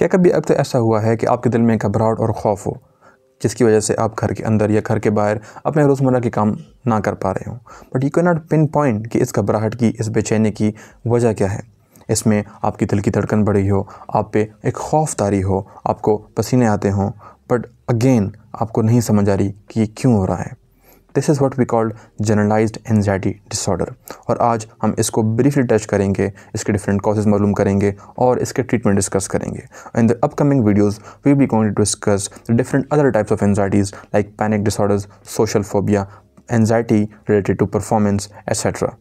क्या कभी अब तक ऐसा हुआ है कि आपके दिल में घबराहट और खौफ हो जिसकी वजह से आप घर के अंदर या घर के बाहर अपने रोज़मर्रा के काम ना कर पा रहे हो, but you can not pin point कि इस घबराहट की, इस बेचैनी की वजह क्या है? इसमें आपकी दिल की धड़कन बढ़ी हो, आप पे एक खौफ तारी हो, आपको पसीने आते हों, बट अगेन आपको नहीं समझ आ रही कि ये क्यों हो रहा है। This is what we called generalised anxiety disorder. और आज हम इसको ब्रीफली टच करेंगे, इसके डिफरेंट कॉजेज़ मालूम करेंगे और इसके ट्रीटमेंट डिस्कस करेंगे। In the upcoming videos we be going to discuss the different other types of anxieties like panic disorders, social phobia, anxiety related to performance etcetera.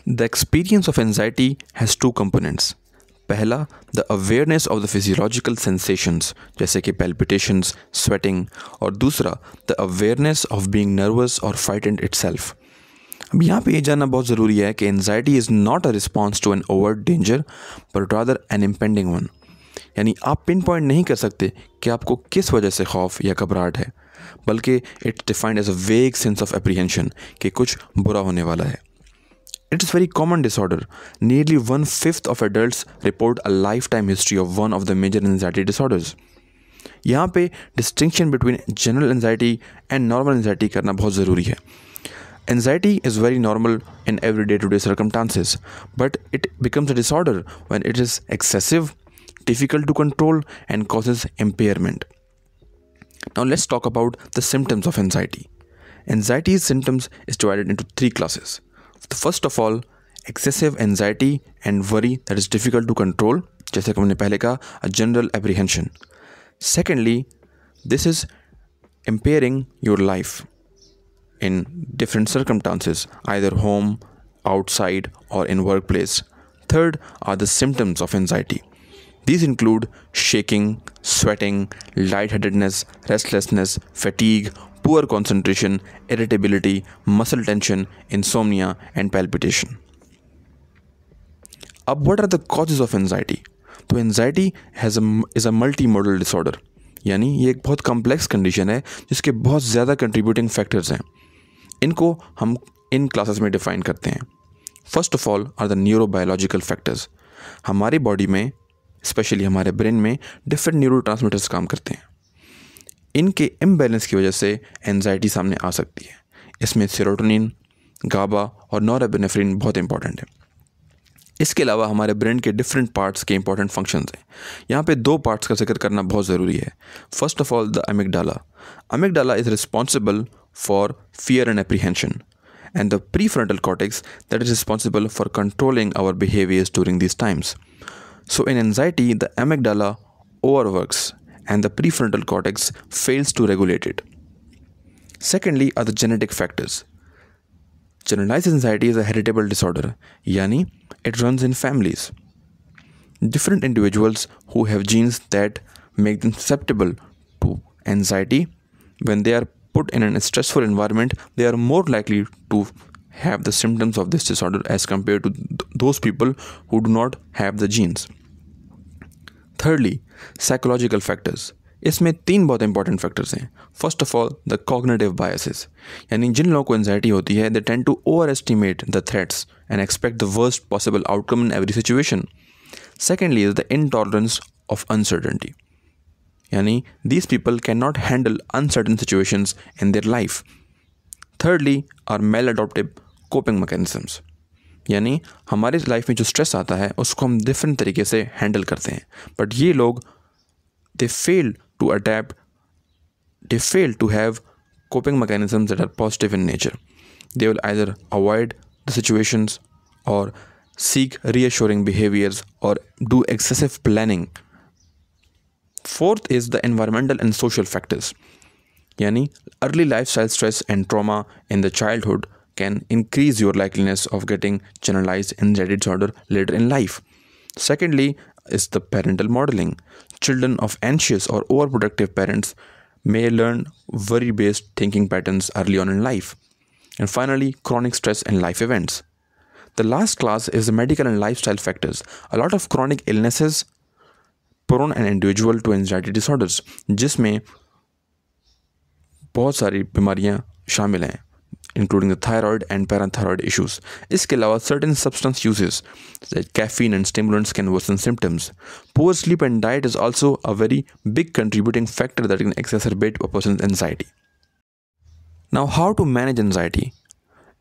The experience of anxiety has two components. पहला, the awareness of the physiological sensations जैसे कि palpitations, sweating, और दूसरा the awareness of being nervous और frightened itself. अब यहाँ पे ये जानना बहुत ज़रूरी है कि anxiety is not a response to an overt danger but rather an impending one. यानी आप पिन पॉइंट नहीं कर सकते कि आपको किस वजह से खौफ या घबराहट है, बल्कि इट्स डिफाइंड एज अ वेग सेंस ऑफ एप्रीहेंशन कि कुछ बुरा होने वाला है। It is very common disorder. Nearly 1/5 of adults report a lifetime history of one of the major anxiety disorders. यहाँ पे distinction between general anxiety and normal anxiety करना बहुत ज़रूरी है. Anxiety is very normal in every day-to-day circumstances, but it becomes a disorder when it is excessive, difficult to control, and causes impairment. Now let's talk about the symptoms of anxiety. Anxiety's symptoms is divided into 3 classes. First of all, excessive anxiety and worry that is difficult to control, जैसे कि हमने पहले कहा, a general apprehension. Secondly, this is impairing your life in different circumstances, either home, outside, or in workplace. Third are the symptoms of anxiety. These include shaking, sweating, lightheadedness, restlessness, fatigue, poor concentration, irritability, muscle tension, insomnia, and palpitation. अब what are the causes of anxiety? तो anxiety is a multimodal disorder, यानी ये एक बहुत complex condition है जिसके बहुत ज़्यादा कंट्रीब्यूटिंग फैक्टर्स हैं। इनको हम इन क्लासेस में डिफाइन करते हैं। First of all are the neurobiological factors. हमारी बॉडी में, स्पेशली हमारे ब्रेन में, डिफरेंट न्यूरोट्रांसमीटर्स काम करते हैं। इनके इम्बैलेंस की वजह से एंजाइटी सामने आ सकती है। इसमें सेरोटोनिन, गाबा और नॉरएपिनेफ्रिन बहुत इंपॉर्टेंट है। इसके अलावा हमारे ब्रेन के डिफरेंट पार्ट्स के इंपॉर्टेंट फंक्शंस हैं। यहाँ पे 2 पार्ट्स का जिक्र करना बहुत ज़रूरी है। First of all the amygdala. Amygdala is responsible for fear and apprehension, and the prefrontal cortex that is responsible for controlling our behaviours during this times. So in anxiety the amygdala overworks and the prefrontal cortex fails to regulate it. Secondly are the genetic factors. Generalized anxiety is a heritable disorder, yani it runs in families. Different individuals who have genes that make them susceptible to anxiety, when they are put in a stressful environment, they are more likely to have the symptoms of this disorder as compared to those people who do not have the genes. Thirdly, psychological factors. इसमें 3 बहुत important factors हैं। First of all the cognitive biases, यानी जिन लोगों को anxiety होती है they tend to overestimate the threats and expect the worst possible outcome in every situation. Secondly is the intolerance of uncertainty, यानी these people can not handle uncertain situations in their life. Thirdly are maladaptive coping mechanisms, यानी हमारे life में जो stress आता है उसको हम different तरीके से हैंडल करते हैं, बट ये लोग they fail to adapt, they fail to have coping mechanisms that are positive in nature. They will either avoid the situations or seek reassuring behaviors or do excessive planning. Fourth is the environmental and social factors. यानी early lifestyle stress and trauma in the childhood can increase your likeliness of getting generalized anxiety disorder later in life. Secondly is the parental modeling. Children of anxious or overprotective parents may learn worry-based thinking patterns early on in life. And finally, chronic stress and life events. The last class is the medical and lifestyle factors. A lot of chronic illnesses prone an individual to anxiety disorders, जिसमें बहुत सारी बीमारियां शामिल हैं. including the thyroid and parathyroid issues. इसके अलावा certain substance uses like caffeine and stimulants can worsen symptoms. Poor sleep and diet is also a very big contributing factor that can exacerbate a person's anxiety. Now, how to manage anxiety?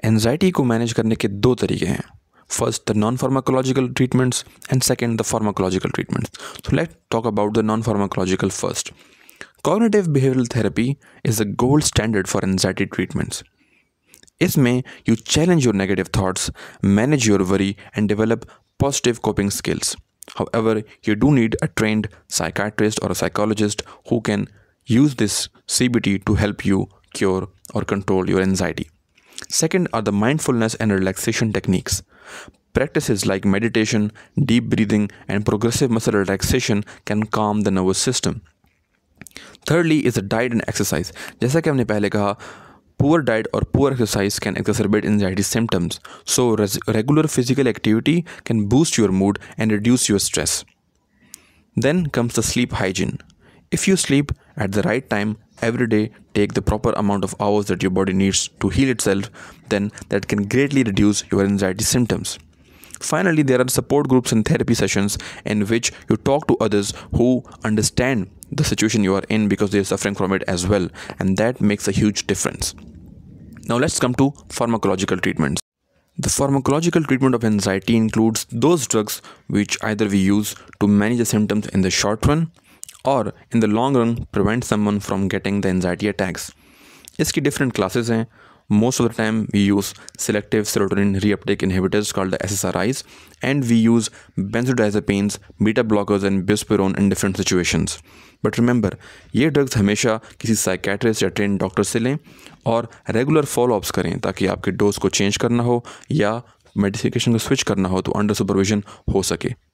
Anxiety को manage करने के दो तरीके हैं. First, the non-pharmacological treatments, and second, the pharmacological treatments. So let's talk about the non-pharmacological first. Cognitive behavioral therapy is the gold standard for anxiety treatments. इसमें you challenge your negative thoughts, manage your worry, and develop positive coping skills. However, you do need a trained psychiatrist or a psychologist who can use this CBT to help you cure or control your anxiety. Second are the mindfulness and relaxation techniques. Practices like meditation, deep breathing, and progressive muscle relaxation can calm the nervous system. Thirdly is the diet and exercise. जैसा कि हमने पहले कहा, poor diet or poor exercise can exacerbate anxiety symptoms. So regular physical activity can boost your mood and reduce your stress. Then comes the sleep hygiene. If you sleep at the right time every day, take the proper amount of hours that your body needs to heal itself, then that can greatly reduce your anxiety symptoms. Finally, there are support groups and therapy sessions in which you talk to others who understand the situation you are in because they are suffering from it as well, and that makes a huge difference. Now let's come to pharmacological treatments. The pharmacological treatment of anxiety includes those drugs which either we use to manage the symptoms in the short run or in the long run prevent someone from getting the anxiety attacks. इसकी different classes हैं. Most of the time we use selective serotonin reuptake inhibitors called the SSRIs, and we use benzodiazepines, beta blockers and buspirone in different situations. But remember, ये drugs हमेशा किसी psychiatrist या trained doctor से लें और regular follow-ups करें ताकि आपके dose को change करना हो या medication को switch करना हो तो under supervision हो सके.